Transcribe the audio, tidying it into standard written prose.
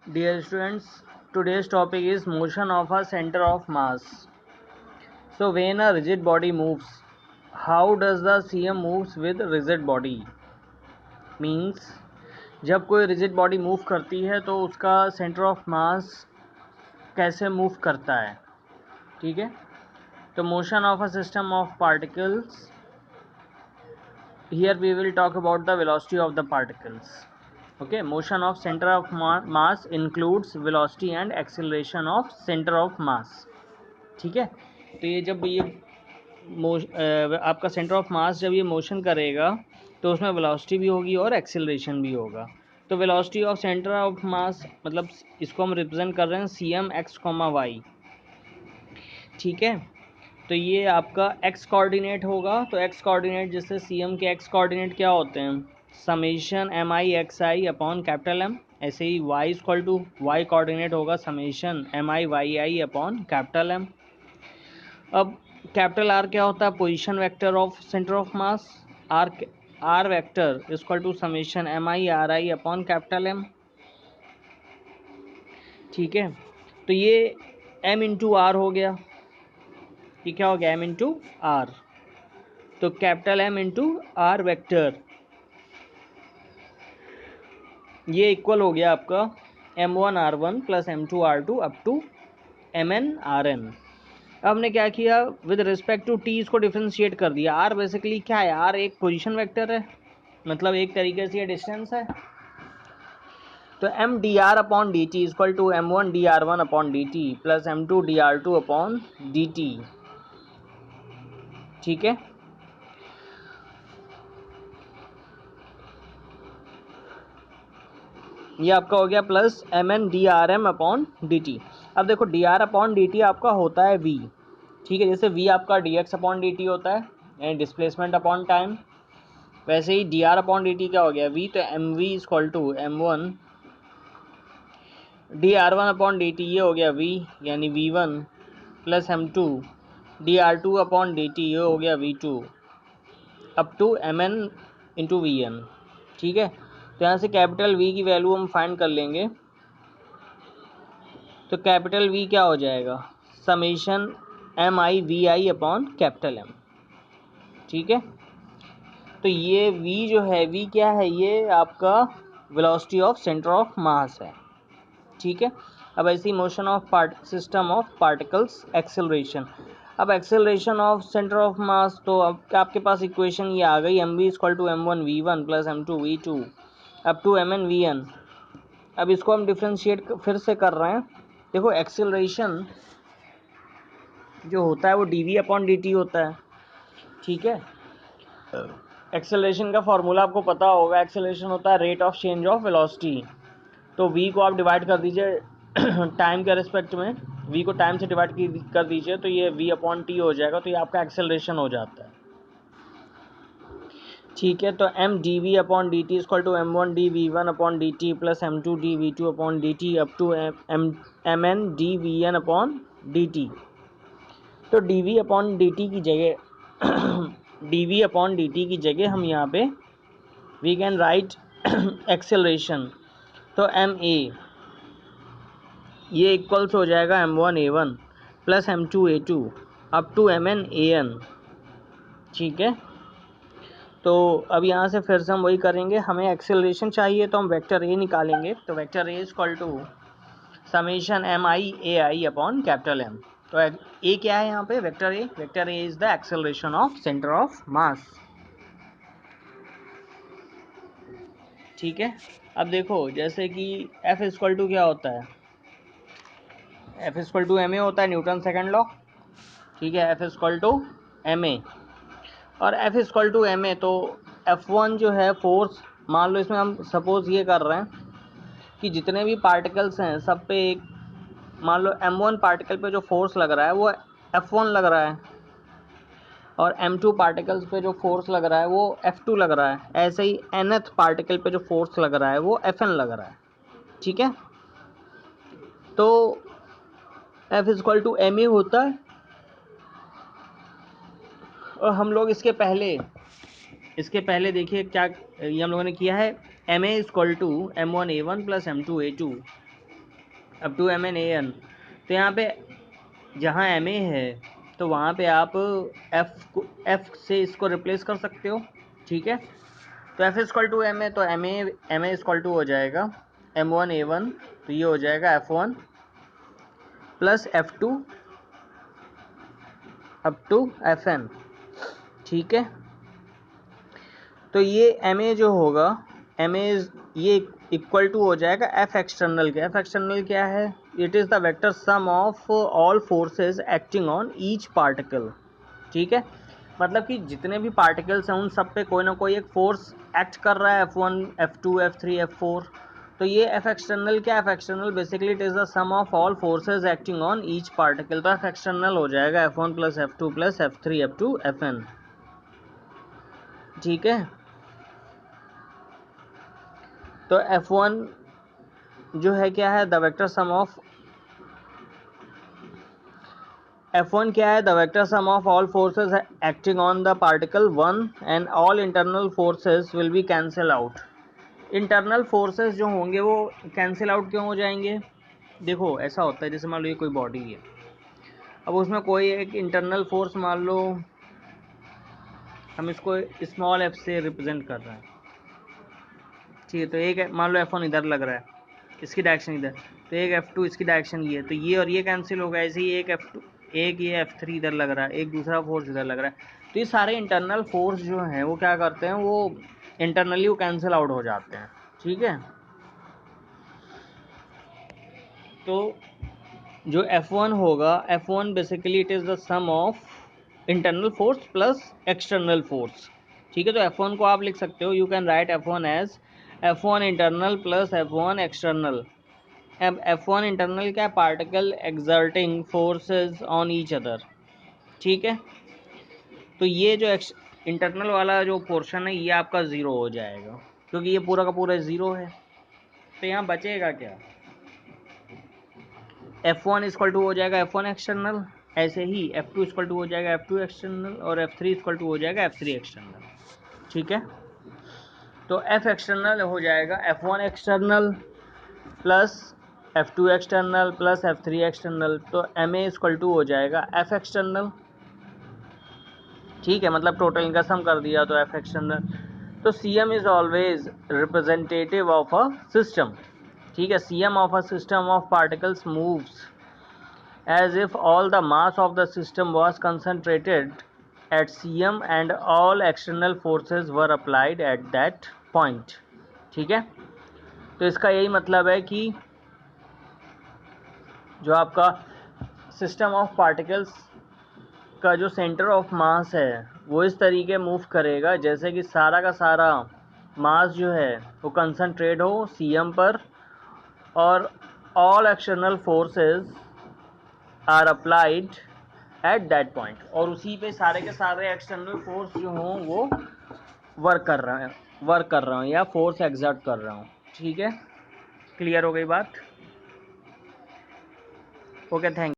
Dear students, today's topic is motion of a center of mass. So when a rigid body moves, how does the CM moves with rigid body? Means जब कोई rigid body move करती है तो उसका center of mass कैसे move करता है, ठीक है. तो motion of a system of particles. Here we will talk about the velocity of the particles. Okay, motion of center of mass includes velocity and acceleration of center of mass. ठीक है. तो ये जब ये आपका सेंटर ऑफ मास जब ये motion करेगा तो उसमें वेलोसिटी भी होगी और एक्सेलरेशन भी होगा. तो velocity of centre of mass मतलब इसको हम रिप्रेजेंट कर रहे हैं C M X comma Y. ठीक है. तो ये आपका एक्स कोऑर्डिनेट होगा. तो एक्स कोऑर्डिनेट जैसे सी एम के एक्स कोऑर्डिनेट क्या होते हैं, summation M i x i upon capital M. ऐसे ही y equal to y coordinate होगा summation M i y i upon capital M. अब कैपिटल आर क्या होता है, position vector of centre of mass. R vector equal to summation M i r i upon capital M. ठीक है. तो ये M into are हो गया. ये क्या हो गया, एम इंटू आर. तो capital M into R vector ये इक्वल हो गया आपका M one R one plus M two R two up to M N R N. अब हमने क्या किया, विद रिस्पेक्ट टू टी इसको डिफ्रेंशिएट कर दिया. आर बेसिकली क्या है, आर एक पोजीशन वेक्टर है, मतलब एक तरीके से ये डिस्टेंस है. तो M D are upon D T equal to M one D R one upon D T plus M two D R two upon D T. ठीक है. ये आपका हो गया plus M N D R M upon D T. अब देखो D are upon D T आपका होता है वी. ठीक है. जैसे वी आपका D X upon D T होता है यानी डिस्प्लेसमेंट अपॉन टाइम, वैसे ही d are upon D t क्या हो गया वी. तो m v equal to M one D R one upon D t ये हो गया वी यानी v one plus M two D R two upon D t ये हो गया v two up to M n into v n. ठीक है. तो यहाँ से कैपिटल वी की वैल्यू हम फाइंड कर लेंगे. तो कैपिटल वी क्या हो जाएगा, summation M I V I upon capital M. ठीक है. तो ये वी जो है, वी क्या है, ये आपका velocity of centre of mass है. ठीक है. अब ऐसी motion of system of particles acceleration. अब acceleration of centre of mass, तो अब आपके पास इक्वेशन ये आ गई m v equal to M one v one plus M two v two up to M n v n. अब इसको हम डिफ्रेंशिएट फिर से कर रहे हैं. देखो एक्सेलरेशन जो होता है वो D we upon D T होता है. ठीक है. एक्सेलरेशन का फॉर्मूला आपको पता होगा. एक्सेलरेशन होता है rate of change of velocity. तो v को आप डिवाइड कर दीजिए टाइम के रिस्पेक्ट में, v को टाइम से डिवाइड कर दीजिए तो ये v अपॉन टी हो जाएगा. तो ये आपका एक्सेलरेशन हो जाता है. ठीक है. तो M d we upon D T equal to M one d v one upon D T plus M two d v two upon D t up to M N d v n upon D t. तो d we upon D t की जगह d we upon D t की जगह हम यहाँ पे we can write acceleration. तो M a ये इक्वल्स हो जाएगा m one A one plus M two A two up to M N A N. ठीक है. तो अब यहाँ से फिर से हम वही करेंगे. हमें एक्सेलरेशन चाहिए तो हम वेक्टर ए निकालेंगे. तो vector A equal to summation M I A I upon capital M. तो ए क्या है यहाँ पे, vector A. Vector A is the acceleration of centre of mass. ठीक है. अब देखो जैसे कि एफ इक्वल टू क्या होता है, F equal to M A होता है, न्यूटन सेकंड लॉ. ठीक है. F equal to M a और F equal to M A. तो एफ वन जो है फोर्स, मान लो इसमें हम सपोज ये कर रहे हैं कि जितने भी पार्टिकल्स हैं सब पे एक, मान लो एम वन पार्टिकल पे जो फोर्स लग रहा है वो एफ वन लग रहा है और एम टू पार्टिकल्स पे जो फोर्स लग रहा है वो एफ टू लग रहा है. ऐसे ही nth पार्टिकल पे जो फोर्स लग रहा है वो एफ एन लग रहा है. ठीक है. तो F equal to M A होता है. और हम लोग इसके पहले देखिए क्या ये हम लोगों ने किया है, M A equal to M one A one plus M two A two up to M N A N. तो यहाँ पे जहाँ एम ए है तो वहाँ पे आप एफ से इसको रिप्लेस कर सकते हो, ठीक है। तो F equal to M A, तो एम ए इक्वल टू हो जाएगा एम वन ए वन, तो ये हो जाएगा F one plus F two up to F N, ठीक है। तो ये एम ए जो होगा, एम ए ये इक्वल टू हो जाएगा एफ एक्सटर्नल के। एफ एक्सटर्नल क्या है? It is the vector sum of all forces acting on each particle, ठीक है। मतलब कि जितने भी पार्टिकल्स हैं उन सब पे कोई ना कोई एक फोर्स एक्ट कर रहा है, F1 F2 F3 F4। तो ये एफ एक्सटर्नल क्या? F external basically it is the sum of all forces acting on each particle. तो एफ एक्सटर्नल हो जाएगा F1 plus F2 plus F3 F2 Fn, ठीक है। तो F1 जो है क्या है? The vector sum of F1 क्या है? The vector sum of all forces acting on the particle 1 and all internal forces will be cancel out. Internal forces जो होंगे वो कैंसिल आउट क्यों हो जाएंगे? देखो ऐसा होता है, जैसे मान लो ये कोई बॉडी है, अब उसमें कोई एक इंटरनल फोर्स मान लो हम इसको स्मॉल एफ से रिप्रेजेंट कर रहे हैं, ठीक है। तो एक मान लो F1 इधर लग रहा है, इसकी डायरेक्शन इधर, तो एक F2 इसकी डायरेक्शन ये है, तो ये और ये कैंसिल होगा। ऐसे ही एक F2 एक ये F3 इधर लग रहा है, एक दूसरा फोर्स इधर लग रहा है। तो ये सारे इंटरनल फोर्स जो हैं वो क्या करते हैं, वो इंटरनली वो कैंसिल आउट हो जाते हैं, ठीक है। तो जो F1 होगा, F1 basically it is the sum of internal force plus external force, ठीक है। तो F1 को आप लिख सकते हो, you can write F1 as F1 internal plus F1 external. अब F1 इंटरनल क्या? Particle exerting forces on each other, ठीक है। तो ये जो इंटरनल वाला जो पोर्शन है ये आपका ज़ीरो हो जाएगा, क्योंकि ये पूरा का पूरा ज़ीरो है। तो यहाँ बचेगा क्या? F1 इक्वल टू हो जाएगा F1 एक्सटर्नल, ऐसे ही F2 इक्वल टू हो जाएगा F2 एक्सटर्नल, और F3 इक्वल टू हो जाएगा F3 एक्सटर्नल, ठीक है। तो F एक्सटर्नल हो जाएगा F1 external plus F2 external plus F3 external. तो MA इक्वल टू हो जाएगा F एक्सटर्नल, ठीक है। मतलब टोटल इनका सम कर दिया तो F एक्सटर्नल। तो CM is always representative of a system, ठीक है। CM of a system of particles moves as if all the mass of the system was concentrated at CM and all external forces were applied at that point, ठीक है। तो इसका यही मतलब है कि जो आपका सिस्टम ऑफ पार्टिकल्स का जो सेंटर ऑफ मास है वो इस तरीके मूव करेगा जैसे कि सारा का सारा मास जो है वो कंसंट्रेट हो CM पर, और all external forces are applied at that point, और उसी पे सारे के सारे एक्सटर्नल फोर्स जो हों वो वर्क कर रहे हैं या फोर्स एग्जर्ट कर रहा हूँ, ठीक है। क्लियर हो गई बात? Okay, thank